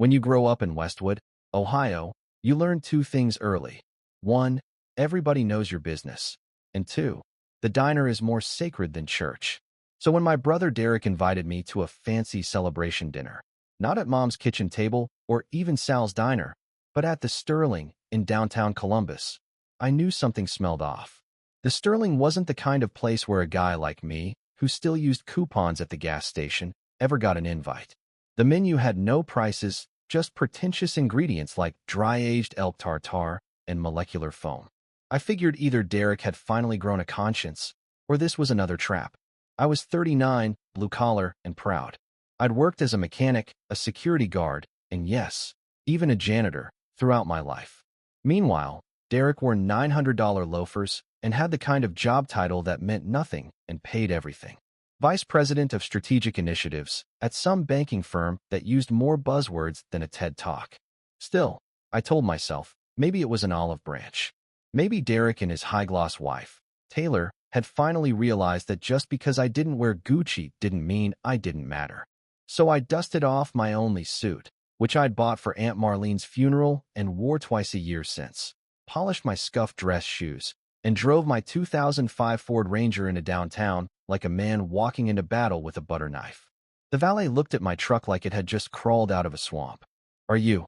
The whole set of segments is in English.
When you grow up in Westwood, Ohio, you learn two things early. One, everybody knows your business. And two, the diner is more sacred than church. So when my brother Derek invited me to a fancy celebration dinner, not at Mom's kitchen table or even Sal's diner, but at the Sterling in downtown Columbus, I knew something smelled off. The Sterling wasn't the kind of place where a guy like me, who still used coupons at the gas station, ever got an invite. The menu had no prices, just pretentious ingredients like dry-aged elk tartare and molecular foam. I figured either Derek had finally grown a conscience, or this was another trap. I was 39, blue-collar, and proud. I'd worked as a mechanic, a security guard, and yes, even a janitor, throughout my life. Meanwhile, Derek wore $900 loafers and had the kind of job title that meant nothing and paid everything. Vice President of Strategic Initiatives at some banking firm that used more buzzwords than a TED Talk. Still, I told myself, maybe it was an olive branch. Maybe Derek and his high-gloss wife, Taylor, had finally realized that just because I didn't wear Gucci didn't mean I didn't matter. So I dusted off my only suit, which I'd bought for Aunt Marlene's funeral and wore twice a year since, polished my scuffed dress shoes, and drove my 2005 Ford Ranger into downtown like a man walking into battle with a butter knife. The valet looked at my truck like it had just crawled out of a swamp. "Are you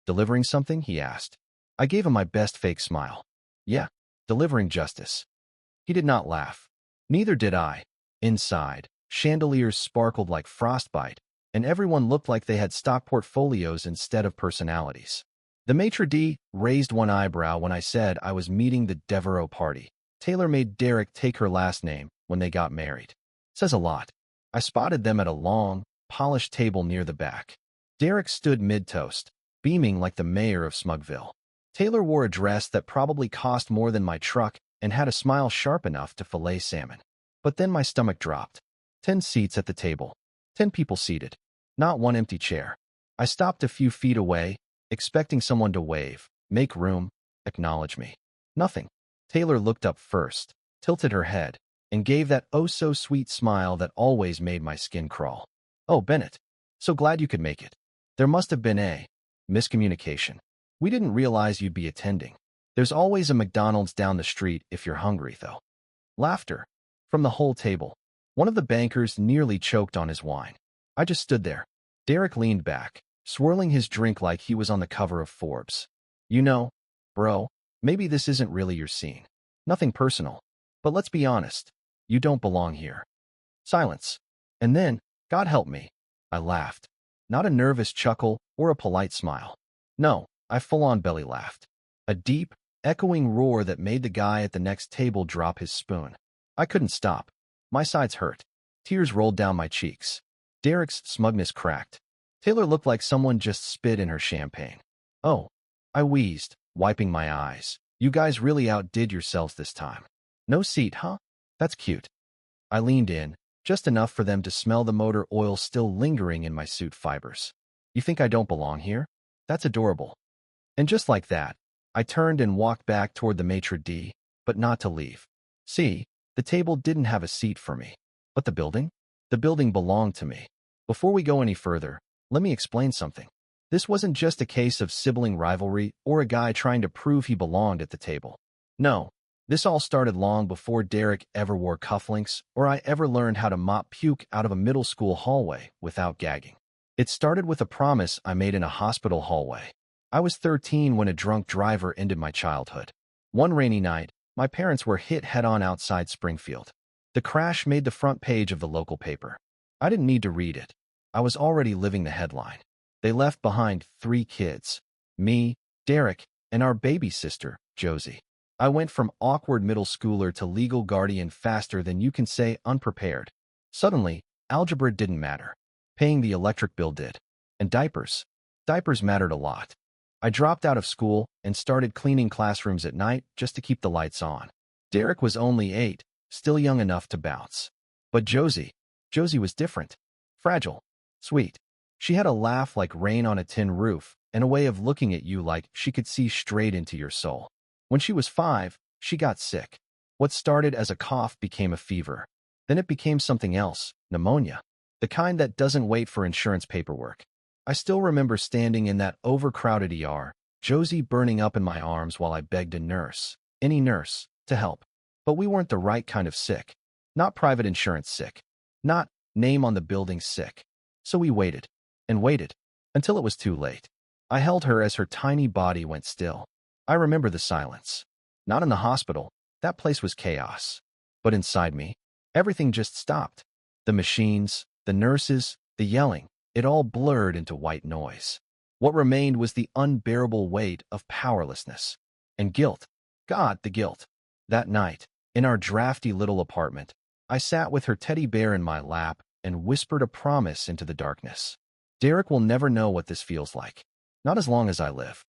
delivering something?" he asked. I gave him my best fake smile. "Yeah, delivering justice." He did not laugh. Neither did I. Inside, chandeliers sparkled like frostbite, and everyone looked like they had stock portfolios instead of personalities. The maitre d' raised one eyebrow when I said I was meeting the Devereaux party. Taylor made Derek take her last name when they got married. Says a lot. I spotted them at a long, polished table near the back. Derek stood mid-toast, beaming like the mayor of Smugville. Taylor wore a dress that probably cost more than my truck and had a smile sharp enough to fillet salmon. But then my stomach dropped. 10 seats at the table. 10 people seated. Not one empty chair. I stopped a few feet away, expecting someone to wave, make room, acknowledge me. Nothing. Taylor looked up first, tilted her head, and gave that oh-so-sweet smile that always made my skin crawl. "Oh, Bennett. So glad you could make it. There must have been a miscommunication. We didn't realize you'd be attending. There's always a McDonald's down the street if you're hungry, though." Laughter. From the whole table. One of the bankers nearly choked on his wine. I just stood there. Derek leaned back, swirling his drink like he was on the cover of Forbes. "You know, bro, maybe this isn't really your scene. Nothing personal. But let's be honest. You don't belong here." Silence. And then, God help me, I laughed. Not a nervous chuckle or a polite smile. No, I full-on belly laughed. A deep, echoing roar that made the guy at the next table drop his spoon. I couldn't stop. My sides hurt. Tears rolled down my cheeks. Derek's smugness cracked. Taylor looked like someone just spit in her champagne. "Oh," I wheezed, wiping my eyes. "You guys really outdid yourselves this time. No seat, huh? That's cute." I leaned in, just enough for them to smell the motor oil still lingering in my suit fibers. "You think I don't belong here? That's adorable." And just like that, I turned and walked back toward the maitre d', but not to leave. See, the table didn't have a seat for me. But the building? The building belonged to me. Before we go any further, let me explain something. This wasn't just a case of sibling rivalry or a guy trying to prove he belonged at the table. No, this all started long before Derek ever wore cufflinks or I ever learned how to mop puke out of a middle school hallway without gagging. It started with a promise I made in a hospital hallway. I was 13 when a drunk driver ended my childhood. One rainy night, my parents were hit head-on outside Springfield. The crash made the front page of the local paper. I didn't need to read it. I was already living the headline. They left behind 3 kids. Me, Derek, and our baby sister, Josie. I went from awkward middle schooler to legal guardian faster than you can say unprepared. Suddenly, algebra didn't matter. Paying the electric bill did. And diapers. Diapers mattered a lot. I dropped out of school and started cleaning classrooms at night just to keep the lights on. Derek was only 8, still young enough to bounce. But Josie was different. Fragile. Sweet. She had a laugh like rain on a tin roof and a way of looking at you like she could see straight into your soul. When she was 5, she got sick. What started as a cough became a fever. Then it became something else, pneumonia. The kind that doesn't wait for insurance paperwork. I still remember standing in that overcrowded ER, Josie burning up in my arms while I begged a nurse, any nurse, to help. But we weren't the right kind of sick. Not private insurance sick. Not name on the building sick. So we waited and waited until it was too late. I held her as her tiny body went still. I remember the silence. Not in the hospital. That place was chaos. But inside me, everything just stopped. The machines, the nurses, the yelling, it all blurred into white noise. What remained was the unbearable weight of powerlessness. And guilt. God, the guilt. That night, in our drafty little apartment, I sat with her teddy bear in my lap and whispered a promise into the darkness. Derek will never know what this feels like. Not as long as I live.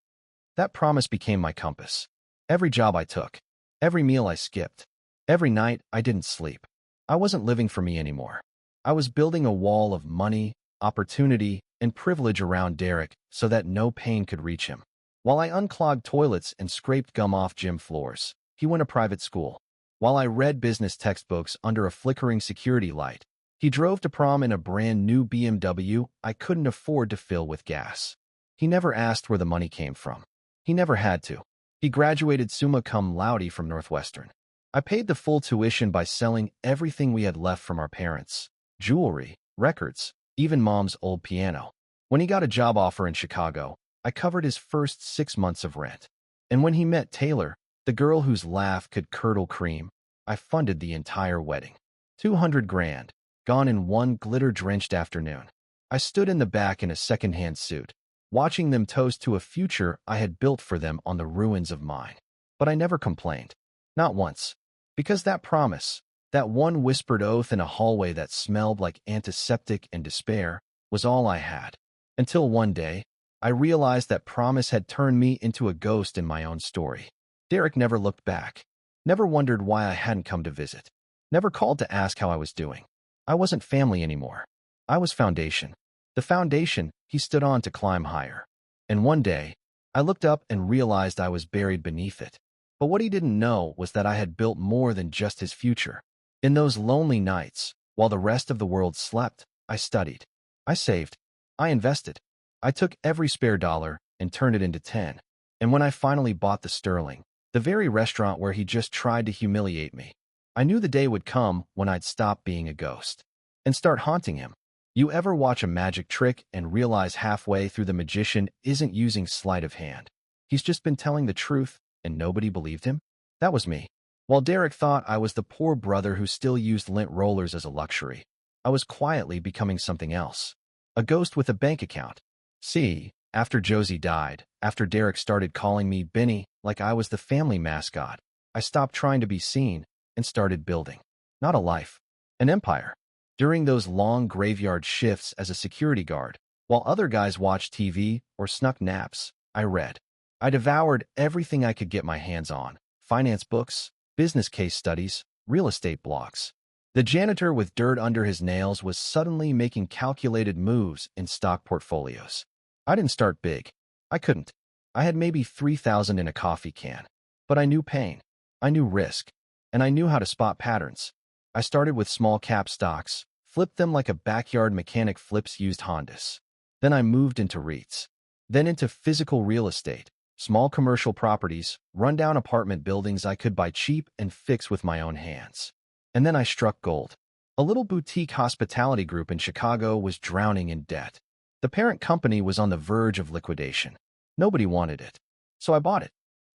That promise became my compass. Every job I took, every meal I skipped, every night I didn't sleep. I wasn't living for me anymore. I was building a wall of money, opportunity, and privilege around Derek so that no pain could reach him. While I unclogged toilets and scraped gum off gym floors, he went to private school. While I read business textbooks under a flickering security light, he drove to prom in a brand new BMW I couldn't afford to fill with gas. He never asked where the money came from. He never had to. He graduated summa cum laude from Northwestern. I paid the full tuition by selling everything we had left from our parents. Jewelry, records, even Mom's old piano. When he got a job offer in Chicago, I covered his first 6 months of rent. And when he met Taylor, the girl whose laugh could curdle cream, I funded the entire wedding. 200 grand, gone in one glitter-drenched afternoon. I stood in the back in a second-hand suit, watching them toast to a future I had built for them on the ruins of mine. But I never complained. Not once. Because that promise, that one whispered oath in a hallway that smelled like antiseptic and despair, was all I had. Until one day, I realized that promise had turned me into a ghost in my own story. Derek never looked back. Never wondered why I hadn't come to visit. Never called to ask how I was doing. I wasn't family anymore. I was foundation. The foundation he stood on to climb higher. And one day, I looked up and realized I was buried beneath it. But what he didn't know was that I had built more than just his future. In those lonely nights, while the rest of the world slept, I studied. I saved. I invested. I took every spare dollar and turned it into 10. And when I finally bought the Sterling, the very restaurant where he just tried to humiliate me, I knew the day would come when I'd stop being a ghost and start haunting him. You ever watch a magic trick and realize halfway through the magician isn't using sleight of hand? He's just been telling the truth and nobody believed him? That was me. While Derek thought I was the poor brother who still used lint rollers as a luxury, I was quietly becoming something else. A ghost with a bank account. See, after Josie died, after Derek started calling me Benny like I was the family mascot, I stopped trying to be seen and started building. Not a life. An empire. During those long graveyard shifts as a security guard, while other guys watched TV or snuck naps, I read. I devoured everything I could get my hands on. Finance books, business case studies, real estate blogs. The janitor with dirt under his nails was suddenly making calculated moves in stock portfolios. I didn't start big. I couldn't. I had maybe 3,000 in a coffee can. But I knew pain. I knew risk. And I knew how to spot patterns. I started with small cap stocks, flipped them like a backyard mechanic flips used Hondas. Then I moved into REITs. Then into physical real estate. Small commercial properties, rundown apartment buildings I could buy cheap and fix with my own hands. And then I struck gold. A little boutique hospitality group in Chicago was drowning in debt. The parent company was on the verge of liquidation. Nobody wanted it. So I bought it.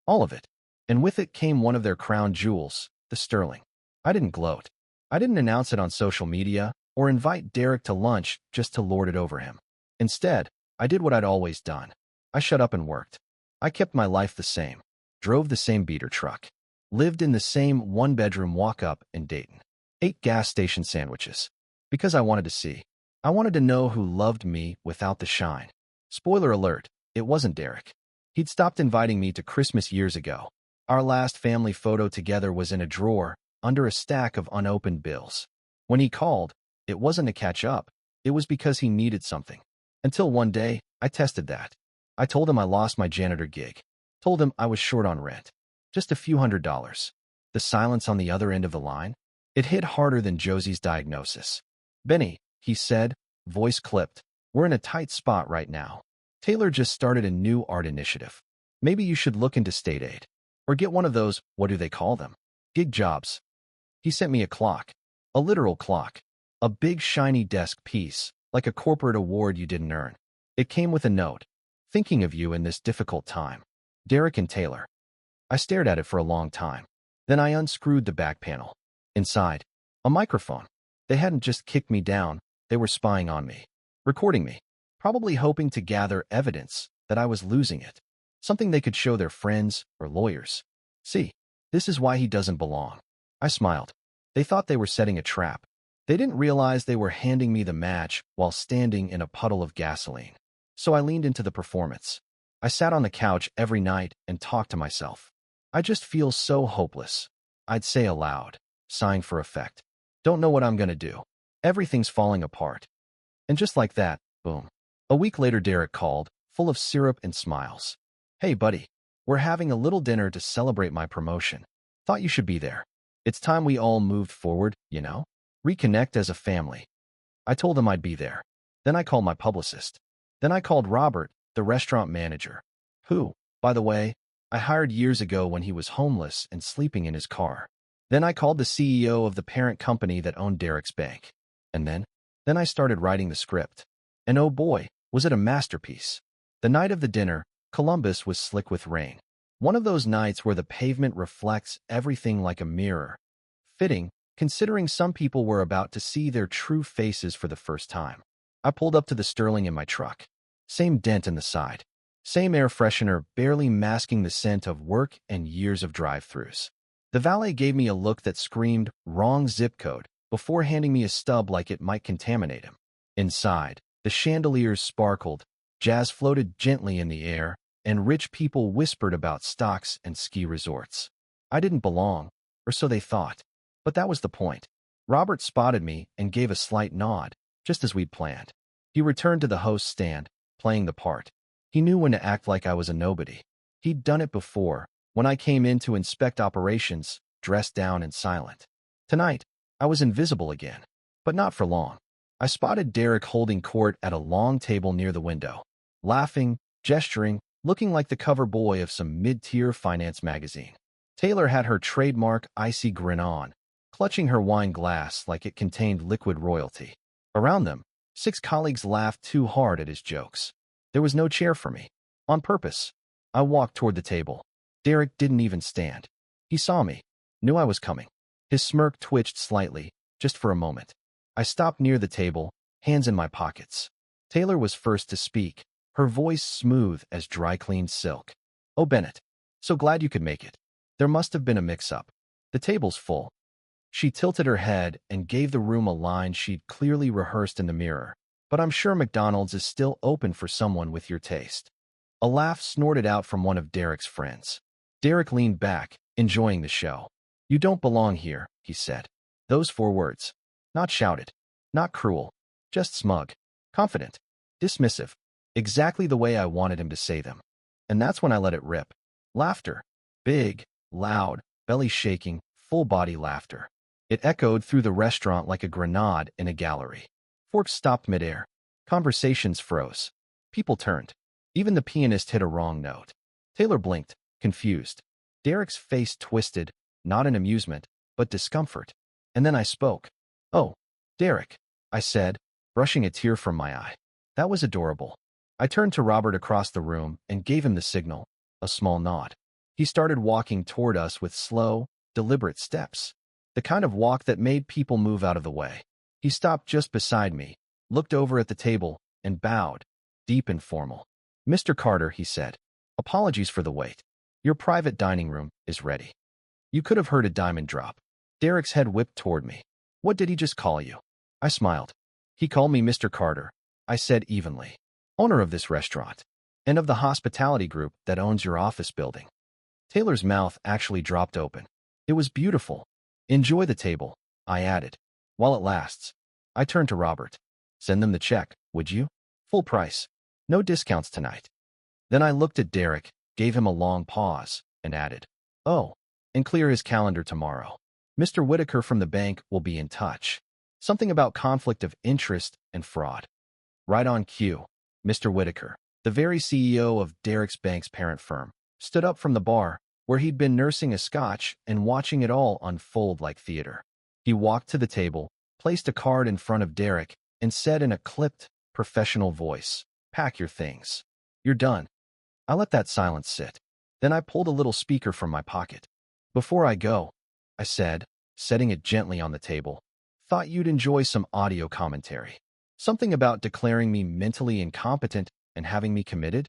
All of it. And with it came one of their crown jewels, the Sterling. I didn't gloat. I didn't announce it on social media or invite Derek to lunch just to lord it over him. Instead, I did what I'd always done. I shut up and worked. I kept my life the same, drove the same beater truck, lived in the same one-bedroom walk-up in Dayton, ate gas station sandwiches, because I wanted to see. I wanted to know who loved me without the shine. Spoiler alert, it wasn't Derek. He'd stopped inviting me to Christmas years ago. Our last family photo together was in a drawer, under a stack of unopened bills. When he called, it wasn't to catch up, it was because he needed something. Until one day, I tested that. I told him I lost my janitor gig. Told him I was short on rent. Just a few $100s. The silence on the other end of the line? It hit harder than Josie's diagnosis. Benny, he said, voice clipped. We're in a tight spot right now. Taylor just started a new art initiative. Maybe you should look into state aid. Or get one of those, what do they call them? Gig jobs. He sent me a clock. A literal clock. A big shiny desk piece, like a corporate award you didn't earn. It came with a note. Thinking of you in this difficult time. Derek and Taylor. I stared at it for a long time. Then I unscrewed the back panel. Inside, a microphone. They hadn't just kicked me down, they were spying on me. Recording me. Probably hoping to gather evidence that I was losing it. Something they could show their friends or lawyers. See, this is why he doesn't belong. I smiled. They thought they were setting a trap. They didn't realize they were handing me the match while standing in a puddle of gasoline. So I leaned into the performance. I sat on the couch every night and talked to myself. I just feel so hopeless. I'd say aloud, sighing for effect. Don't know what I'm gonna do. Everything's falling apart. And just like that, boom. A week later, Derek called, full of syrup and smiles. Hey, buddy, we're having a little dinner to celebrate my promotion. Thought you should be there. It's time we all moved forward, you know? Reconnect as a family. I told him I'd be there. Then I called my publicist. Then I called Robert, the restaurant manager, who, by the way, I hired years ago when he was homeless and sleeping in his car. Then I called the CEO of the parent company that owned Derek's bank. And then I started writing the script. And oh boy, was it a masterpiece. The night of the dinner, Columbus was slick with rain. One of those nights where the pavement reflects everything like a mirror. Fitting, considering some people were about to see their true faces for the first time. I pulled up to the Sterling in my truck. Same dent in the side. Same air freshener barely masking the scent of work and years of drive-thrus. The valet gave me a look that screamed, wrong zip code, before handing me a stub like it might contaminate him. Inside, the chandeliers sparkled, jazz floated gently in the air, and rich people whispered about stocks and ski resorts. I didn't belong, or so they thought. But that was the point. Robert spotted me and gave a slight nod, just as we'd planned. He returned to the host's stand, playing the part. He knew when to act like I was a nobody. He'd done it before, when I came in to inspect operations, dressed down and silent. Tonight, I was invisible again, but not for long. I spotted Derek holding court at a long table near the window, laughing, gesturing, looking like the cover boy of some mid-tier finance magazine. Taylor had her trademark icy grin on, clutching her wine glass like it contained liquid royalty. Around them, 6 colleagues laughed too hard at his jokes. There was no chair for me. On purpose, I walked toward the table. Derek didn't even stand. He saw me, knew I was coming. His smirk twitched slightly, just for a moment. I stopped near the table, hands in my pockets. Taylor was first to speak, her voice smooth as dry-cleaned silk. Oh, Bennett, so glad you could make it. There must have been a mix-up. The table's full. She tilted her head and gave the room a line she'd clearly rehearsed in the mirror. But I'm sure McDonald's is still open for someone with your taste. A laugh snorted out from one of Derek's friends. Derek leaned back, enjoying the show. You don't belong here, he said. Those 4 words. Not shouted. Not cruel. Just smug. Confident. Dismissive. Exactly the way I wanted him to say them. And that's when I let it rip. Laughter. Big, loud, belly shaking, full-body laughter. It echoed through the restaurant like a grenade in a gallery. Forks stopped midair. Conversations froze. People turned. Even the pianist hit a wrong note. Taylor blinked, confused. Derek's face twisted, not in amusement, but discomfort. And then I spoke. Oh, Derek, I said, brushing a tear from my eye. That was adorable. I turned to Robert across the room and gave him the signal, a small nod. He started walking toward us with slow, deliberate steps, the kind of walk that made people move out of the way. He stopped just beside me, looked over at the table, and bowed, deep and formal. Mr. Carter, he said, apologies for the wait. Your private dining room is ready. You could have heard a diamond drop. Derek's head whipped toward me. What did he just call you? I smiled. He called me Mr. Carter, I said evenly. Owner of this restaurant, and of the hospitality group that owns your office building. Taylor's mouth actually dropped open. It was beautiful. Enjoy the table, I added. While it lasts. I turned to Robert. Send them the check, would you? Full price. No discounts tonight. Then I looked at Derek, gave him a long pause, and added, oh, and clear his calendar tomorrow. Mr. Whitaker from the bank will be in touch. Something about conflict of interest and fraud. Right on cue, Mr. Whitaker, the very CEO of Derek's bank's parent firm, stood up from the bar where he'd been nursing a scotch and watching it all unfold like theater. He walked to the table, placed a card in front of Derek, and said in a clipped, professional voice, "Pack your things. You're done." I let that silence sit. Then I pulled a little speaker from my pocket. "Before I go," I said, setting it gently on the table, "thought you'd enjoy some audio commentary. Something about declaring me mentally incompetent and having me committed."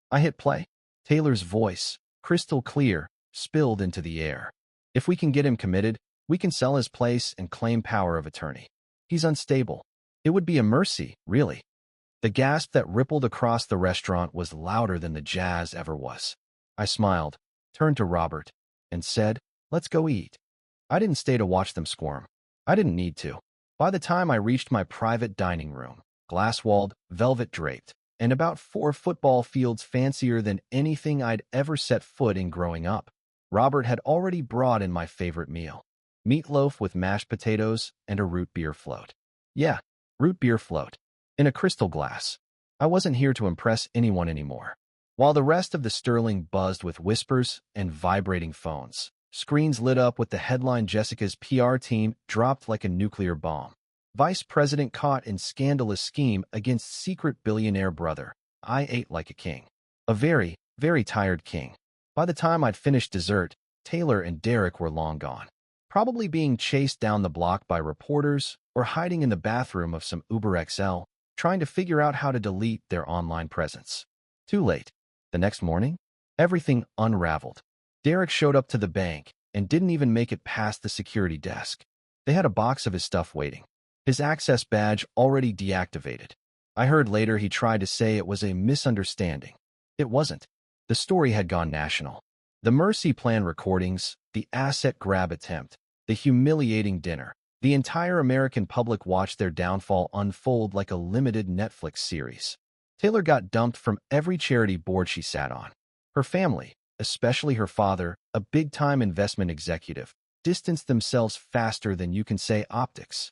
I hit play. Taylor's voice, crystal clear, spilled into the air. "If we can get him committed, we can sell his place and claim power of attorney. He's unstable. It would be a mercy, really." The gasp that rippled across the restaurant was louder than the jazz ever was. I smiled, turned to Robert, and said, "Let's go eat." I didn't stay to watch them squirm. I didn't need to. By the time I reached my private dining room, glass-walled, velvet-draped, and about 4 football fields fancier than anything I'd ever set foot in growing up, Robert had already brought in my favorite meal: meatloaf with mashed potatoes and a root beer float. Yeah, root beer float. In a crystal glass. I wasn't here to impress anyone anymore. While the rest of the Sterling buzzed with whispers and vibrating phones, screens lit up with the headline "Jessica's PR team dropped like a nuclear bomb. Vice President caught in scandalous scheme against secret billionaire brother." I ate like a king. A very, very tired king. By the time I'd finished dessert, Taylor and Derek were long gone. Probably being chased down the block by reporters or hiding in the bathroom of some Uber XL, trying to figure out how to delete their online presence. Too late. The next morning, everything unraveled. Derek showed up to the bank and didn't even make it past the security desk. They had a box of his stuff waiting. His access badge already deactivated. I heard later he tried to say it was a misunderstanding. It wasn't. The story had gone national. The Mercy Plan recordings, the asset grab attempt, the humiliating dinner. The entire American public watched their downfall unfold like a limited Netflix series. Taylor got dumped from every charity board she sat on. Her family, especially her father, a big-time investment executive, distanced themselves faster than you can say optics.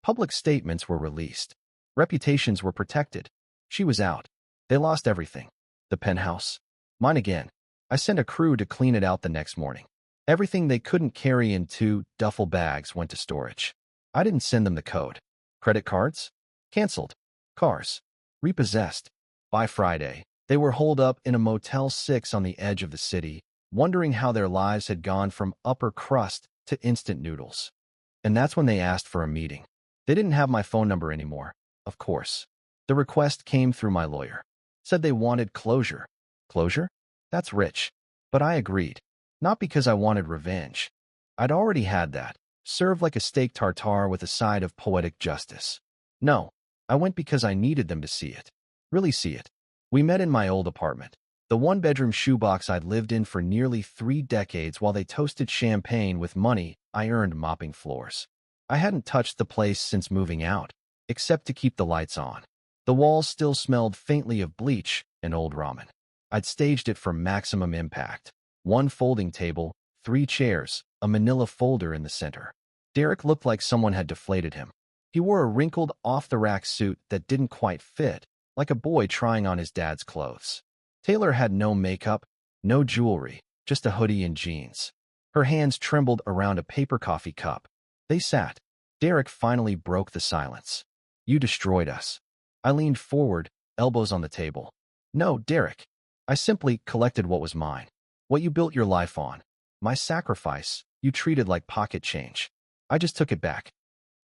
Public statements were released. Reputations were protected. She was out. They lost everything. The penthouse. Mine again. I sent a crew to clean it out the next morning. Everything they couldn't carry in 2 duffel bags went to storage. I didn't send them the code. Credit cards? Canceled. Cars? Repossessed. By Friday, they were holed up in a Motel 6 on the edge of the city, wondering how their lives had gone from upper crust to instant noodles. And that's when they asked for a meeting. They didn't have my phone number anymore, of course. The request came through my lawyer. Said they wanted closure. Closure? That's rich. But I agreed. Not because I wanted revenge. I'd already had that, served like a steak tartare with a side of poetic justice. No, I went because I needed them to see it. Really see it. We met in my old apartment, the 1-bedroom shoebox I'd lived in for nearly 3 decades while they toasted champagne with money I earned mopping floors. I hadn't touched the place since moving out, except to keep the lights on. The walls still smelled faintly of bleach and old ramen. I'd staged it for maximum impact. 1 folding table, 3 chairs, a manila folder in the center. Derek looked like someone had deflated him. He wore a wrinkled, off-the-rack suit that didn't quite fit, like a boy trying on his dad's clothes. Taylor had no makeup, no jewelry, just a hoodie and jeans. Her hands trembled around a paper coffee cup. They sat. Derek finally broke the silence. "You destroyed us." I leaned forward, elbows on the table. "No, Derek. I simply collected what was mine. What you built your life on. My sacrifice, you treated like pocket change. I just took it back."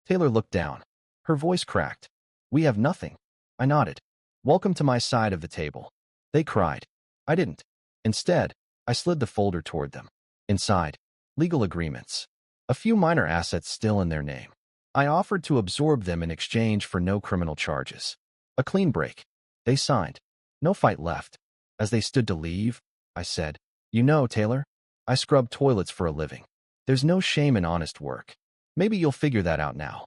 Taylor looked down. Her voice cracked. "We have nothing." I nodded. "Welcome to my side of the table." They cried. I didn't. Instead, I slid the folder toward them. Inside, legal agreements. A few minor assets still in their name. I offered to absorb them in exchange for no criminal charges. A clean break. They signed. No fight left. As they stood to leave, I said, "You know, Taylor, I scrub toilets for a living. There's no shame in honest work. Maybe you'll figure that out now."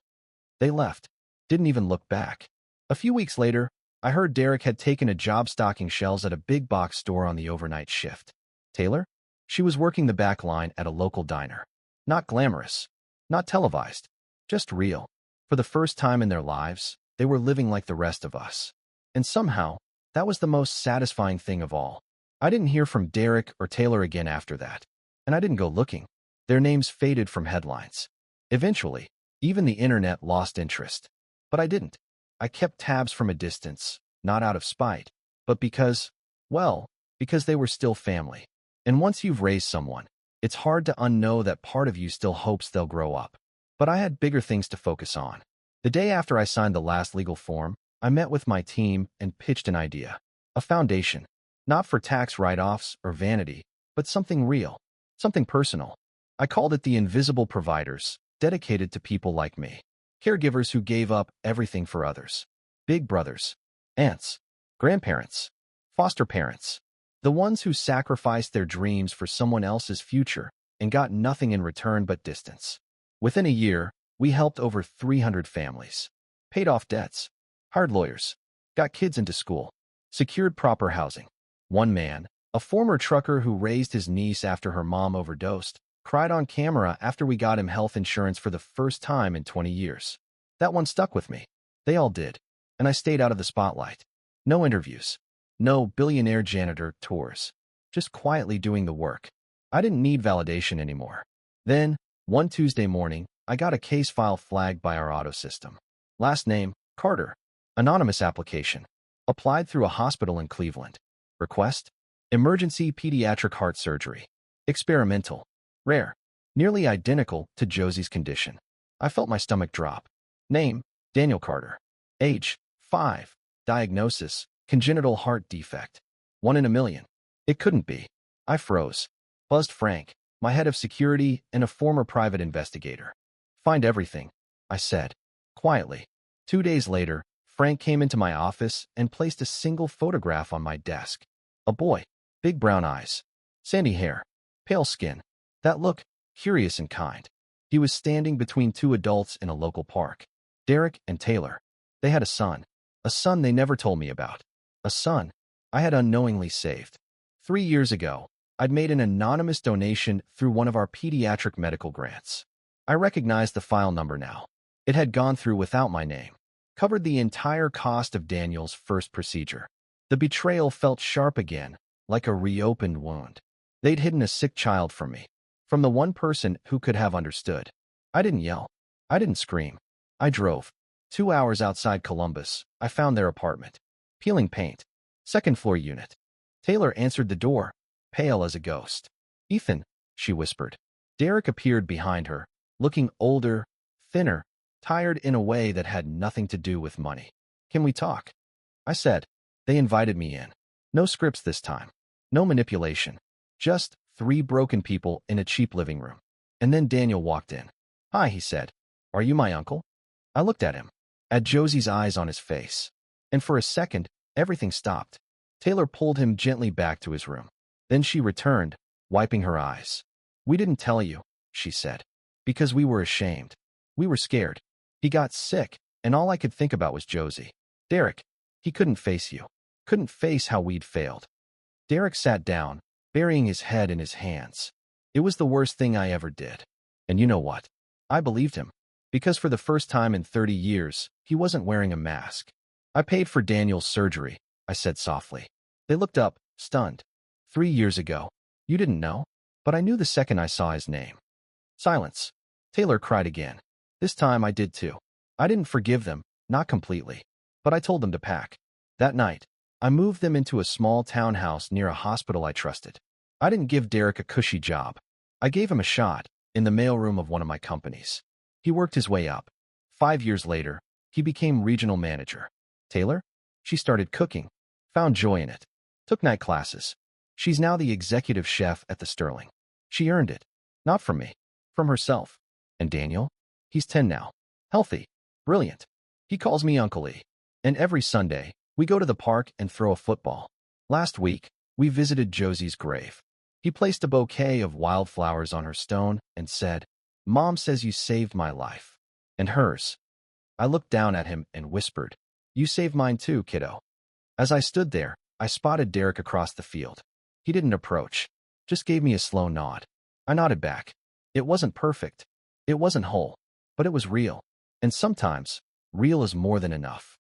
They left. Didn't even look back. A few weeks later, I heard Derek had taken a job stocking shelves at a big box store on the overnight shift. Taylor? She was working the back line at a local diner. Not glamorous. Not televised. Just real. For the first time in their lives, they were living like the rest of us. And somehow, that was the most satisfying thing of all. I didn't hear from Derek or Taylor again after that. And I didn't go looking. Their names faded from headlines. Eventually, even the internet lost interest. But I didn't. I kept tabs from a distance, not out of spite, but because, well, because they were still family. And once you've raised someone, it's hard to unknow that part of you still hopes they'll grow up. But I had bigger things to focus on. The day after I signed the last legal form, I met with my team and pitched an idea. A foundation, not for tax write-offs or vanity, but something real, something personal. I called it the Invisible Providers, dedicated to people like me. Caregivers who gave up everything for others. Big brothers, aunts, grandparents, foster parents. The ones who sacrificed their dreams for someone else's future and got nothing in return but distance. Within a year, we helped over 300 families, paid off debts, hired lawyers, got kids into school, secured proper housing. One man, a former trucker who raised his niece after her mom overdosed, cried on camera after we got him health insurance for the first time in 20 years. That one stuck with me. They all did. And I stayed out of the spotlight. No interviews. No billionaire janitor tours. Just quietly doing the work. I didn't need validation anymore. Then, one Tuesday morning, I got a case file flagged by our auto system. Last name, Carter. Anonymous application. Applied through a hospital in Cleveland. Request? Emergency pediatric heart surgery. Experimental. Rare. Nearly identical to Josie's condition. I felt my stomach drop. Name, Daniel Carter. Age, 5. Diagnosis, congenital heart defect. 1 in a million. It couldn't be. I froze. Buzzed Frank, my head of security and a former private investigator. Find everything, I said, quietly. 2 days later, Frank came into my office and placed a single photograph on my desk. A boy, big brown eyes, sandy hair, pale skin. That look, curious and kind. He was standing between 2 adults in a local park, Derek and Taylor. They had a son they never told me about. A son I had unknowingly saved. 3 years ago, I'd made an anonymous donation through one of our pediatric medical grants. I recognized the file number now. It had gone through without my name. Covered the entire cost of Daniel's first procedure. The betrayal felt sharp again, like a reopened wound. They'd hidden a sick child from me. From the one person who could have understood. I didn't yell. I didn't scream. I drove. 2 hours outside Columbus, I found their apartment. Peeling paint. Second-floor unit. Taylor answered the door, pale as a ghost. Ethan, she whispered. Derek appeared behind her, looking older, thinner, tired in a way that had nothing to do with money. Can we talk? I said. They invited me in. No scripts this time. No manipulation. Just 3 broken people in a cheap living room. And then Daniel walked in. Hi, he said. Are you my uncle? I looked at him. At Josie's eyes on his face. And for a second, everything stopped. Taylor pulled him gently back to his room. Then she returned, wiping her eyes. We didn't tell you, she said. Because we were ashamed. We were scared. He got sick, and all I could think about was Josie. Derek, he couldn't face you. Couldn't face how we'd failed. Derek sat down, burying his head in his hands. It was the worst thing I ever did. And you know what? I believed him. Because for the first time in 30 years, he wasn't wearing a mask. I paid for Daniel's surgery, I said softly. They looked up, stunned. 3 years ago. You didn't know? But I knew the second I saw his name. Silence. Taylor cried again. This time I did too. I didn't forgive them, not completely. But I told them to pack. That night, I moved them into a small townhouse near a hospital I trusted. I didn't give Derek a cushy job. I gave him a shot, in the mailroom of one of my companies. He worked his way up. 5 years later, he became regional manager. Taylor? She started cooking. Found joy in it. Took night classes. She's now the executive chef at the Sterling. She earned it. Not from me. From herself. And Daniel? He's 10 now. Healthy. Brilliant. He calls me Uncle E. And every Sunday, we go to the park and throw a football. Last week, we visited Josie's grave. He placed a bouquet of wildflowers on her stone and said, Mom says you saved my life. And hers. I looked down at him and whispered, You saved mine too, kiddo. As I stood there, I spotted Derek across the field. He didn't approach, just gave me a slow nod. I nodded back. It wasn't perfect. It wasn't whole. But it was real. And sometimes, real is more than enough.